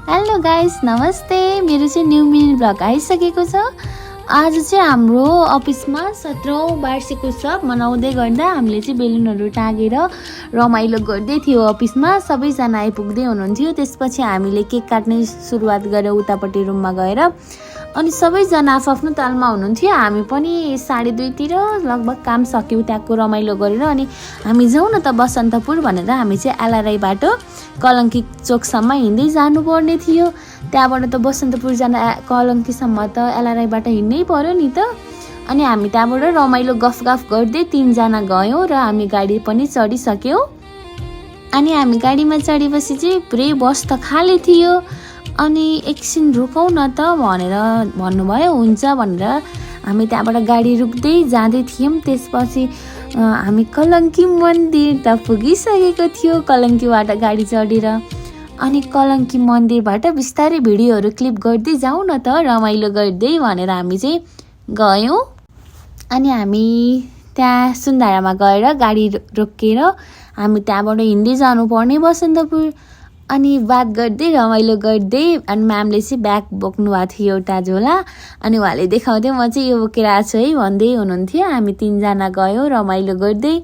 Hello guys, नमस्ते। मेरो चाहिँ न्यू मिनी ब्लग आइसकेको छ। आज चाहिँ हाम्रो अफिसमा 17औं वार्षिक उत्सव मनाउँदै गर्दा हामीले चाहिँ बेलुनहरू टाँगेर रमाइलो गर्दै थियो। अफिसमा सबैजना आइपुग्दै हुनुहुन्थ्यो। त्यसपछि हामीले केक काट्ने सुरुवात गरेर उतापट्टि रुममा गएर अनि सबैजना आफ्नो तालमा हुनुहुन्थ्यो। हामी पनि 2:30 तिर लगभग काम सक्यौँ त्यहाँको रमाइलो गरेर। अनि हामी जाउँ न त बसन्तपुर भनेर हामी चाहिँ एलआरआईबाट कलङ्की चोकसम्म हिँड्दै जानुपर्ने थियो। त्यहाँबाट त बसन्तपुर जान कलङ्कीसम्म त एलआरआईबाट हिँड्नै पर्यो नि त। अनि हामी त्यहाँबाट रमाइलो गफ गर्दै 3 जना गयौँ र हामी गाडी पनि चढिसक्यौँ। अनि हामी गाडीमा चढेपछि चाहिँ पुरै बस त खाली थियो। अनि एकछिन रोकौँ न त भनेर भन्नुभयो। हुन्छ भनेर हामी त्यहाँबाट गाडी रुक्दै जाँदै थियौँ। त्यसपछि हामी कलङ्की मन्दिर त पुगिसकेको थियो कलङ्कीबाट गाडी चढेर। अनि कलङ्की मन्दिरबाट बिस्तारै भिडियोहरू क्लिप गर्दै जाउँ न त रमाइलो गर्दै भनेर हामी चाहिँ गयौँ। अनि हामी त्यहाँ सुन्धारामा गएर गाडी रोकेर हामी त्यहाँबाट हिँड्दै जानुपर्ने बसन्तपुर। अनि बात गर्दै रमाइलो गर्दै अनि म्यामले चाहिँ ब्याग बोक्नु भएको थियो एउटा झोला। अनि उहाँले देखाउँदै म चाहिँ यो बोकेर आएको छु है भन्दै हुनुहुन्थ्यो। हामी 3 जना गयौँ रमाइलो गर्दै।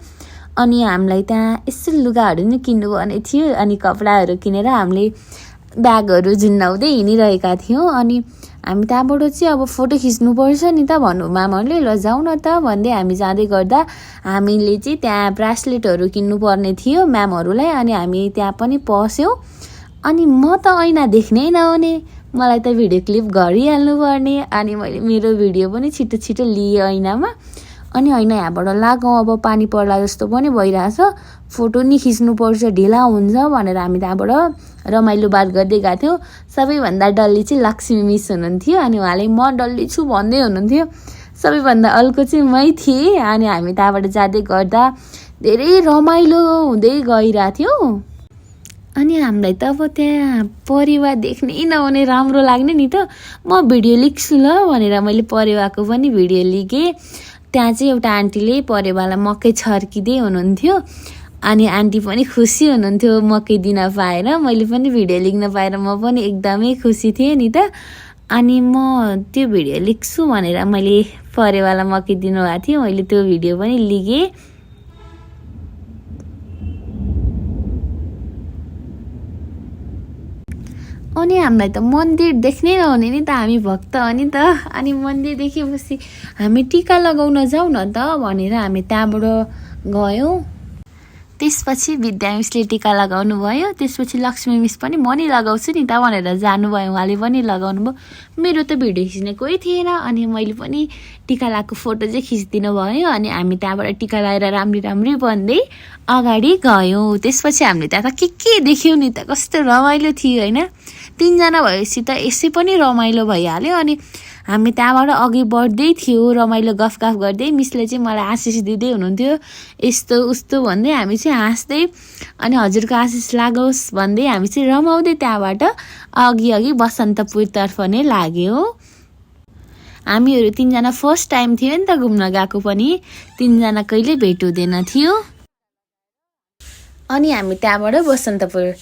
अनि हामीलाई त्यहाँ यसो लुगाहरू नि किन्नुपर्ने थियो। अनि कपडाहरू किनेर हामीले ब्यागहरू झुन्डाउँदै हिँडिरहेका थियौँ। अनि हामी त्यहाँबाट चाहिँ अब फोटो खिच्नुपर्छ नि त भन्नु मामाहरूले, ल जाउँ न त भन्दै हामी जाँदै गर्दा हामीले चाहिँ त्यहाँ ब्रासलेटहरू किन्नुपर्ने थियो म्यामहरूलाई। अनि हामी त्यहाँ पनि पस्यौँ। अनि म त ऐना देख्नै नहुने, मलाई त भिडियो क्लिप गरिहाल्नु पर्ने। अनि मैले मेरो भिडियो पनि छिटो लिएँ ऐनामा। अनि होइन यहाँबाट लागौँ, अब पानी पर्ला जस्तो पनि भइरहेछ, फोटो नि खिच्नुपर्छ ढिला हुन्छ भनेर हामी त्यहाँबाट रमाइलो बात गर्दै गएको थियौँ। सबैभन्दा डल्ली चाहिँ लक्ष्मी मिस हुनुहुन्थ्यो। अनि उहाँले म डल्ली छु भन्दै हुनुहुन्थ्यो। सबैभन्दा अल्को चाहिँ मै थिएँ। अनि हामी त्यहाँबाट जाँदै गर्दा धेरै रमाइलो हुँदै गइरहेको थियो। अनि हामीलाई त अब त्यहाँ परेवा देख्नै नहुने राम्रो लाग्ने नि त। म भिडियो लिक्छु ल भनेर मैले परेवाको पनि भिडियो लिएँ। त्यहाँ चाहिँ एउटा आन्टीले परेवालाई मकै छर्किँदै हुनुहुन्थ्यो। अनि आन्टी पनि खुसी हुनुहुन्थ्यो मकै दिन पाएर। मैले पनि भिडियो लिक्न पाएर म पनि एकदमै खुसी थिएँ नि त। अनि म त्यो भिडियो लिक्छु भनेर मैले परेवालाई मकै दिनुभएको थियो। मैले त्यो भिडियो पनि लिएँ। अनि हामीलाई त मन्दिर देख्नै नहुने नि त, हामी भक्त हो नि त। अनि मन्दिर देखेपछि हामी टिका लगाउन जाउँ न त भनेर हामी त्यहाँबाट गयौँ। त्यसपछि विद्या मिसले टिका लगाउनु भयो। त्यसपछि लक्ष्मी मिस पनि म नि लगाउँछु नि त भनेर जानुभयो। उहाँले पनि लगाउनु भयो। मेरो त भिडियो खिच्ने कोही थिएन। अनि मैले पनि टिका लगाएको फोटो चाहिँ खिचिदिनु भयो। अनि हामी त्यहाँबाट टिका लगाएर राम्री भन्दै अगाडि गयौँ। त्यसपछि हामीले त्यहाँ त के देख्यौँ नि त, कस्तो रमाइलो थियो होइन। 3 जना भएपछि त यसै पनि रमाइलो भइहाल्यो। अनि हामी त्यहाँबाट अघि बढ्दै थियो रमाइलो गफ गर्दै। मिसले चाहिँ मलाई आशिष दिँदै हुनुहुन्थ्यो यस्तो उस्तो भन्दै। हामी चाहिँ हाँस्दै अनि हजुरको आशिष लागोस् भन्दै हामी चाहिँ रमाउँदै त्यहाँबाट अघि बसन्तपुरतर्फ नै लाग्यौँ। हामीहरू 3 जना फर्स्ट टाइम थियो नि त घुम्न गएको पनि। 3 जना कहिले भेट हुँदैन थियो। अनि हामी त्यहाँबाट बसन्तपुर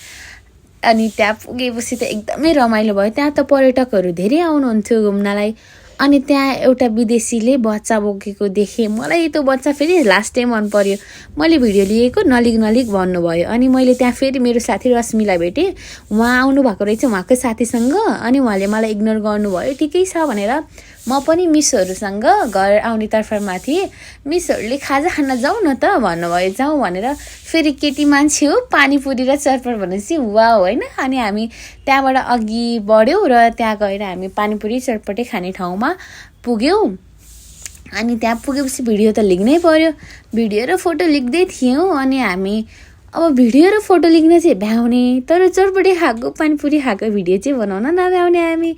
अनि त्यहाँ पुगेपछि त एकदमै रमाइलो भयो। त्यहाँ त पर्यटकहरू धेरै आउनुहुन्थ्यो घुम्नलाई। अनि त्यहाँ एउटा विदेशीले बच्चा बोकेको देखेँ। मलाई त्यो बच्चा फेरि लास्टै मन पर्यो। मैले भिडियो लिएको नलिक भन्नुभयो। अनि मैले त्यहाँ फेरि मेरो साथी रश्मिलाई भेटेँ। उहाँ आउनुभएको रहेछ उहाँकै साथीसँग। अनि उहाँले मलाई इग्नोर गर्नुभयो। ठिकै छ भनेर म पनि मिसहरूसँग घर आउने तर्फमा थिएँ। मिसहरूले खाजा खान जाउँ न त भन्नुभयो। जाउँ भनेर फेरि केटी मान्छे हो पानीपुरी र चटपट भनेपछि वाह होइन। अनि हामी त्यहाँबाट अघि बढ्यौँ र त्यहाँ गएर हामी पानीपुरी चटपटे खाने ठाउँमा पुग्यौँ। अनि त्यहाँ पुगेपछि भिडियो त लिक्नै पर्यो। भिडियो र फोटो लिक्दै थियौँ। अनि हामी अब भिडियो र फोटो लिक्न चाहिँ भ्याउने, तर चटपटे खाएको पानीपुरी खाएको भिडियो चाहिँ बनाउन नभ्याउने हामी।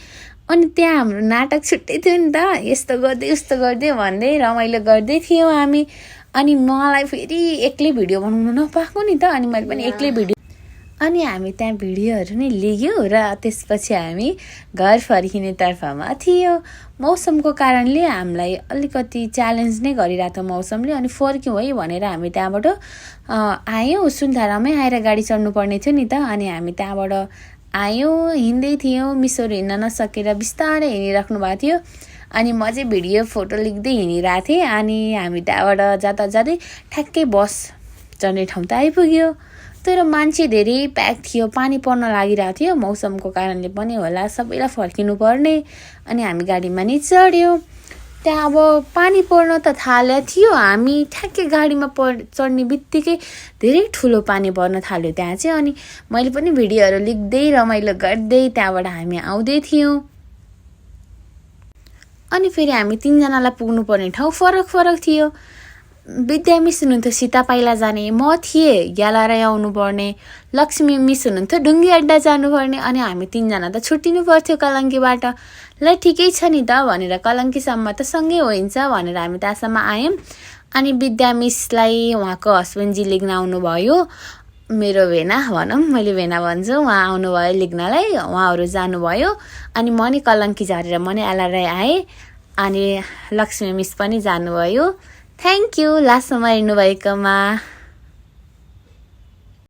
अनि त्यहाँ हाम्रो नाटक छुट्टै थियो नि त, यस्तो गर्दै उस्तो गर्दै भन्दै रमाइलो गर्दै थियौँ हामी। अनि मलाई फेरि एक्लै भिडियो बनाउनु नपाएको नि त। अनि मैले पनि एक्लै भिडियो अनि हामी त्यहाँ भिडियोहरू नै लियौँ र त्यसपछि हामी घर फर्किने तर्फमा थियो। मौसमको कारणले हामीलाई अलिकति च्यालेन्ज नै गरिरहेको थियो मौसमले। अनि फर्क्यौँ है भनेर हामी त्यहाँबाट आयौँ। सुन्धारामै आएर गाडी चढ्नु पर्ने थियो नि त। अनि हामी त्यहाँबाट आयौँ, हिँड्दै थियौँ, मिसोहरू हिँड्न नसकेर बिस्तारै हिँडिराख्नु भएको थियो। अनि म चाहिँ भिडियो फोटो लिँदै हिँडिरहेको थिएँ। अनि हामी त्यहाँबाट जाँदा जाँदै ठ्याक्कै बस चढ्ने ठाउँ त आइपुग्यो। तर मान्छे धेरै प्याक थियो, पानी पर्न लागिरहेको थियो, मौसमको कारणले पनि होला, सबैलाई फर्किनु पर्ने। अनि हामी गाडीमा नि चढ्यौँ। त्यहाँ अब पानी पर्न त थालेको थियो, हामी ठ्याक्कै गाडीमा चढ्ने बित्तिकै धेरै ठुलो पानी पर्न थाल्यो त्यहाँ चाहिँ। अनि मैले पनि भिडियोहरू लिख्दै रमाइलो गर्दै त्यहाँबाट हामी आउँदै थियौँ। अनि फेरि हामी 3 जनालाई पुग्नुपर्ने ठाउँ फरक फरक थियो। विद्या मिस हुनुहुन्थ्यो सीता पाइला जाने, म थिएँ ग्यालाराई आउनुपर्ने, लक्ष्मी मिस हुनुहुन्थ्यो ढुङ्गे अड्डा जानुपर्ने। अनि हामी 3 जना त छुट्टिनु पर्थ्यो कलङ्कीबाट। ल ठिकै छ नि त भनेर कलङ्कीसम्म त सँगै होइन्छ भनेर हामी त्यहाँसम्म आयौँ। अनि विद्या मिसलाई उहाँको हस्बेन्डजी लिग्न आउनुभयो, मेरो भेना भनौँ, मैले भेना भन्छु, उहाँ आउनुभयो लिग्नलाई, उहाँहरू जानुभयो। अनि म नि कलङ्की झरेर म नि एलआरआई आएँ। अनि लक्ष्मी मिस पनि जानुभयो। थ्याङ्क यू लास्टसम्म हेर्नुभएकोमा।